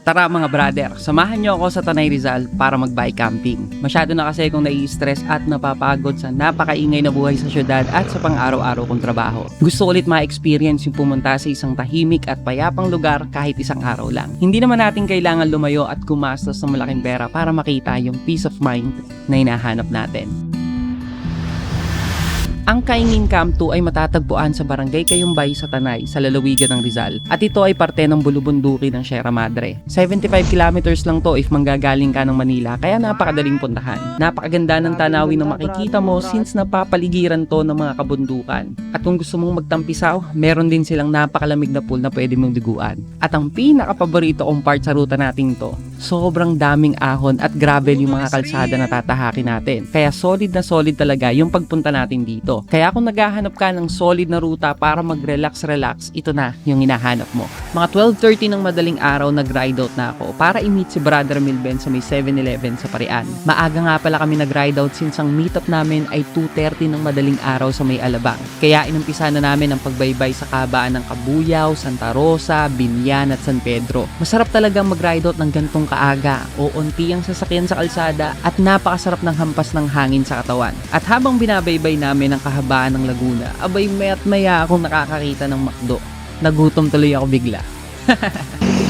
Tara mga brother, samahan niyo ako sa Tanay Rizal para mag-bike camping. Masyado na kasi akong nai-stress at napapagod sa napakaingay na buhay sa syudad at sa pang-araw-araw kong trabaho. Gusto ko ulit ma-experience yung pumunta sa isang tahimik at payapang lugar kahit isang araw lang. Hindi naman natin kailangan lumayo at gumastos ng malaking pera para makita yung peace of mind na hinahanap natin. Ang Kaingin Camp 2 ay matatagpuan sa Barangay Kayumbay sa Tanay, sa lalawigan ng Rizal. At ito ay parte ng bulubunduki ng Sierra Madre. 75 kilometers lang to if manggagaling ka ng Manila, kaya napakadaling puntahan. Napakaganda ng tanawin na makikita mo since napapaligiran to ng mga kabundukan. At kung gusto mong magtampisaw, meron din silang napakalamig na pool na pwede mong liguan. At ang pinaka-paborito kong part sa ruta natin to, sobrang daming ahon at gravel yung mga kalsada na tatahakin natin. Kaya solid na solid talaga yung pagpunta natin dito. Kaya kung naghahanap ka ng solid na ruta para mag-relax, ito na yung hinahanap mo. Mga 12:30 ng madaling araw nag-ride out na ako para i-meet si Brother Milben sa may 7-Eleven sa Parian. Maaga nga pala kami nag-ride out since ang meetup namin ay 2:30 ng madaling araw sa may Alabang. Kaya inumpisa na namin ang pagbaybay sa kahabaan ng Cabuyao, Santa Rosa, Binyan at San Pedro. Masarap talagang mag-ride out ng gantong kaaga o unti ang sasakyan sa kalsada at napakasarap ng hampas ng hangin sa katawan. At habang binabaybay namin ang kahabaan ng Laguna, abay maya't maya akong nakakakita ng McDo. Nagutom tuloy ako bigla.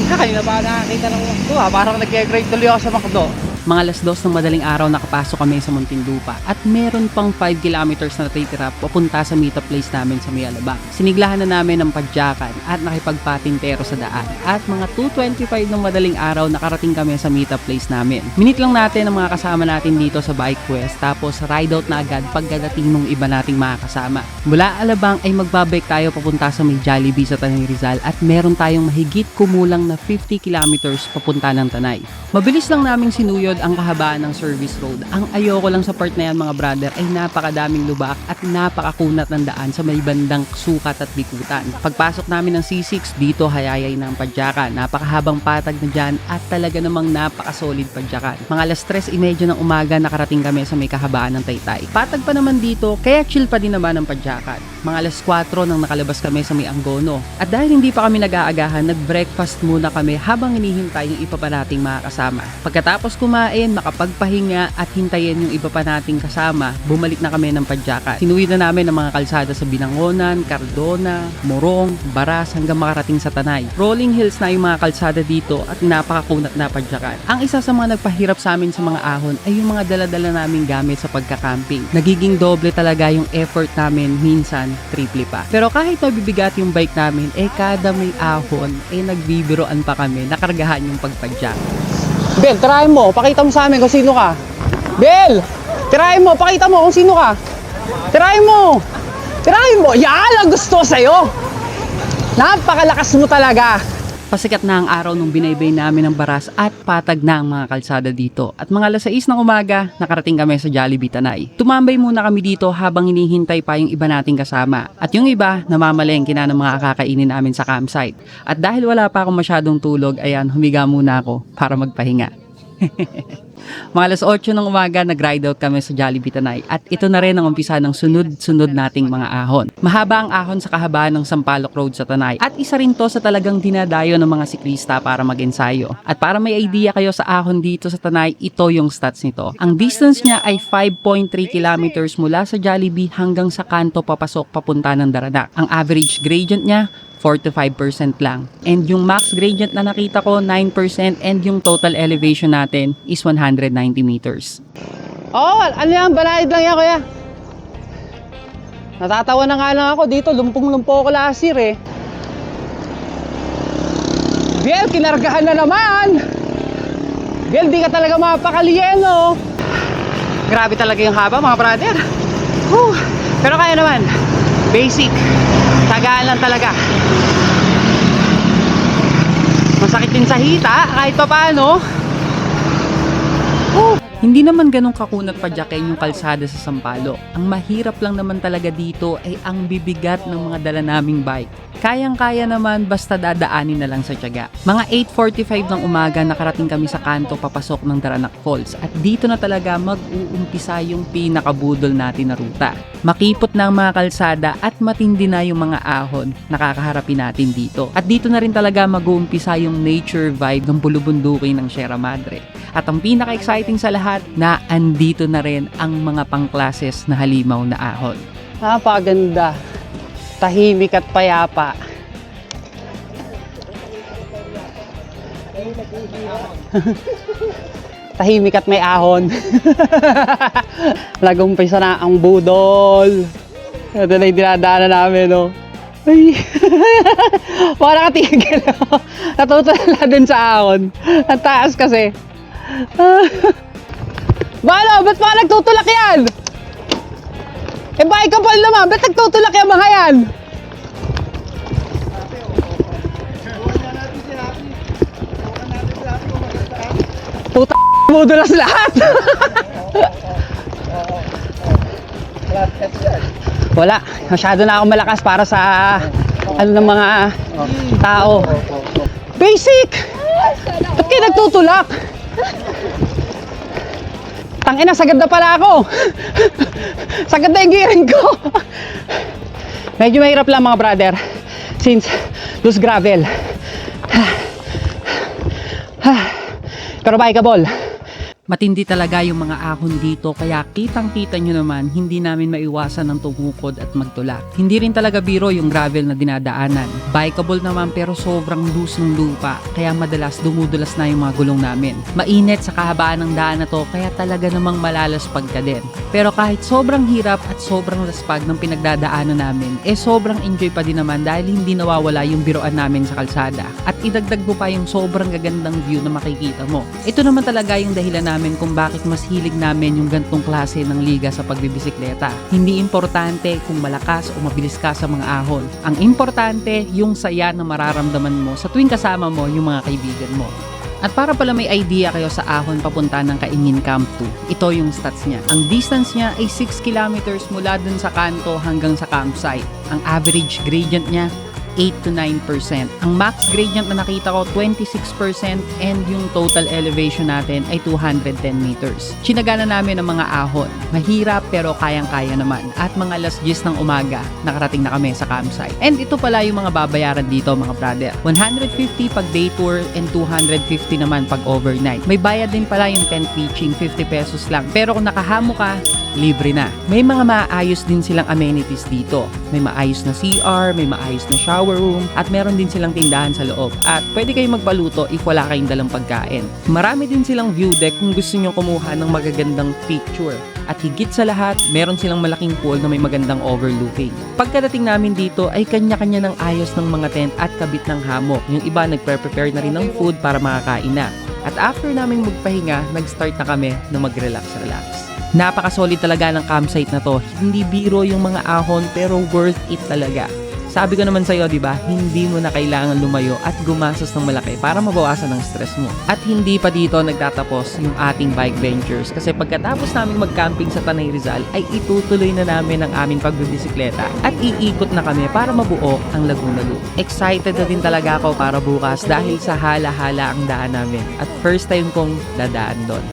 Kanina pa nakakita ng McDo parang nag-grade tuloy ako sa McDo. Mga 2:00 ng madaling araw nakapasok kami sa Muntinlupa at meron pang 5 kilometers na natitira papunta sa meetup place namin sa may Alabang. Siniglahan na namin ng padyakan at nakipagpatintero sa daan at mga 2:25 ng madaling araw nakarating kami sa meetup place namin. Minute lang natin ang mga kasama natin dito sa Bike Quest tapos ride out na agad pagkadating ng iba nating mga kasama. Mula Alabang ay magbabike tayo papunta sa may Jollibee sa Tanay Rizal at meron tayong mahigit kumulang na 50 kilometers papunta ng Tanay. Mabilis lang naming sinuyod ang kahabaan ng service road. Ang ayoko lang sa part na yan mga brother ay napakadaming lubak at napakakunat ng daan sa may bandang sukat at bikutan. Pagpasok namin ng C6 dito hayayay ng padyakan. Napakahabang patag na dyan at talaga namang napakasolid padyakan. Mga 3:30 ng umaga nakarating kami sa may kahabaan ng Taytay. Patag pa naman dito kaya chill pa din naman ang padyakan. Mga 4:00 nang nakalabas kami sa may Angono. At dahil hindi pa kami nag-aagahan, nag-breakfast muna kami habang hinihintay yung iba pa nating mga kasama. Pagkatapos kumain, makapagpahinga at hintayin yung iba pa nating kasama, bumalik na kami ng padyakan. Sinuwid na namin ang mga kalsada sa Binangonan, Cardona, Morong, Baras hanggang makarating sa Tanay. Rolling hills na yung mga kalsada dito at napakakunat na padyakan. Ang isa sa mga nagpahirap sa amin sa mga ahon ay yung mga dala-dala naming gamit sa pagkakamping. Nagiging doble talaga yung effort namin, minsan triple pa. Pero kahit mabibigat yung bike namin, kada may ahon, nagbibiroan pa kami, nakargahan yung pagpadyak. Bel, tirahin mo. Pakita mo sa amin kung sino ka. Bel! Tirahin mo. Pakita mo kung sino ka. Tirahin mo. Tirahin mo. Yan ang gusto sa'yo. Napakalakas mo talaga. Pasikat na ang araw nung binaybay namin ng Baras at patag na ang mga kalsada dito. At mga 6:00 ng umaga, nakarating kami sa Jollibee Tanay. Tumambay muna kami dito habang hinihintay pa yung iba nating kasama. At yung iba, namamalengke na ng mga kakainin namin sa campsite. At dahil wala pa akong masyadong tulog, ayan, humiga muna ako para magpahinga. Mga 8:00 ng umaga, nag-ride out kami sa Jollibee Tanay at ito na rin ang umpisa ng sunod-sunod nating mga ahon. Mahaba ang ahon sa kahabaan ng Sampaloc Road sa Tanay at isa rin to sa talagang dinadayo ng mga siklista para mag-ensayo. At para may idea kayo sa ahon dito sa Tanay, ito yung stats nito. Ang distance niya ay 5.3 kilometers mula sa Jollibee hanggang sa kanto papasok papunta ng Daranac. Ang average gradient niya 4-5% lang. And yung max gradient na nakita ko, 9% and yung total elevation natin is 190 meters. Ano yan? Banayad lang yan, kuya. Natatawa na nga lang ako dito. Lumpong-lumpo ako last year Biel, kinargahan na naman. Biel, di ka talaga mapakalieno. Grabe talaga yung haba, mga brother. Pero kaya naman. Basic. Tagaan lang talaga. Masakit din sa hita kahit pa paano. Hindi naman ganun kakunat padyakin yung kalsada sa Sampaloc. Ang mahirap lang naman talaga dito ay ang bibigat ng mga dala naming bike. Kayang-kaya naman basta dadaanin na lang sa tiyaga. Mga 8:45 ng umaga nakarating kami sa kanto papasok ng Daranac Falls at dito na talaga mag-uumpisa yung pinakabudol natin na ruta. Makipot na ang mga kalsada at matindi na yung mga ahon na kakaharapin natin dito. At dito na rin talaga mag-uumpisa yung nature vibe ng bulubundukin ng Sierra Madre. At ang pinaka-exciting sa lahat na andito na rin ang mga pangklases na halimaw na ahon. Napakaganda. Tahimik at payapa. Tahimik at may ahon. Nag-umpisa na ang budol. Ito na yung dinadaanan namin, no? Ay. Baka nakatigil, no? Natutulala dun sa ahon. Ang taas kasi. Balo, ba't pa nagtutulak yan? Eh, bike kapal naman, ba't nagtutulak yung mga yan? Puta, mudulas lahat. Wala, masyado na ako malakas para sa ano ng mga tao. Basic! Ba't kayo nagtutulak? Tangina, sagad na pala ako. Sagad na yung gearing ko. Medyo mahirap lang mga brother since loose gravel. Pero bikeable. Matindi talaga yung mga ahon dito kaya kitang-kita nyo naman hindi namin maiwasan ng tumukod at magtulak. Hindi rin talaga biro yung gravel na dinadaanan. Bikeable naman pero sobrang loose ng lupa kaya madalas dumudulas na yung mga gulong namin. Mainit sa kahabaan ng daan na to kaya talaga namang malalaspag ka din. Pero kahit sobrang hirap at sobrang laspag ng pinagdadaanan namin, sobrang enjoy pa din naman dahil hindi nawawala yung biroan namin sa kalsada. At idagdag mo pa yung sobrang gagandang view na makikita mo. Ito naman talaga yung dahilan namin kung bakit mas hilig namin yung gantong klase ng liga sa pagbibisikleta. Hindi importante kung malakas o mabilis ka sa mga ahon. Ang importante yung saya na mararamdaman mo sa tuwing kasama mo yung mga kaibigan mo. At para pala may idea kayo sa ahon papunta ng Kaingin Camp 2, ito yung stats niya. Ang distance niya ay 6 kilometers mula dun sa kanto hanggang sa campsite. Ang average gradient niya 8 to 9%. Ang max gradient na nakita ko 26% and yung total elevation natin ay 210 meters. Sinagana namin ang mga ahon. Mahirap pero kayang-kaya naman. At mga alas 10 ng umaga, nakarating na kami sa campsite. And ito pala yung mga babayaran dito mga brother. 150 pag day tour and 250 naman pag overnight. May bayad din pala yung tent pitching, 50 pesos lang. Pero kung nakahamo ka, libre na. May mga maayos din silang amenities dito. May maayos na CR, may maayos na shower room, at meron din silang tindahan sa loob. At pwede kayong magpaluto if wala kayong dalang pagkain. Marami din silang view deck kung gusto nyo kumuha ng magagandang picture. At higit sa lahat, meron silang malaking pool na may magandang overlooking. Pagkadating namin dito ay kanya-kanya ng ayos ng mga tent at kabit ng hammock. Yung iba nagprepare na rin ng food para makakain na. At after namin magpahinga, nag-start na kami na mag-relax. Napaka-solid talaga ng campsite na to. Hindi biro yung mga ahon pero worth it talaga. Sabi ko naman sa'yo, di ba, hindi mo na kailangan lumayo at gumastos ng malaki para mabawasan ang stress mo. At hindi pa dito nagtatapos yung ating bike ventures kasi pagkatapos namin mag-camping sa Tanay Rizal ay itutuloy na namin ang aming pagbibisikleta at iikot na kami para mabuo ang Laguna Loop. Excited na din talaga ako para bukas dahil sa hala-hala ang daan namin at first time kong dadaan doon.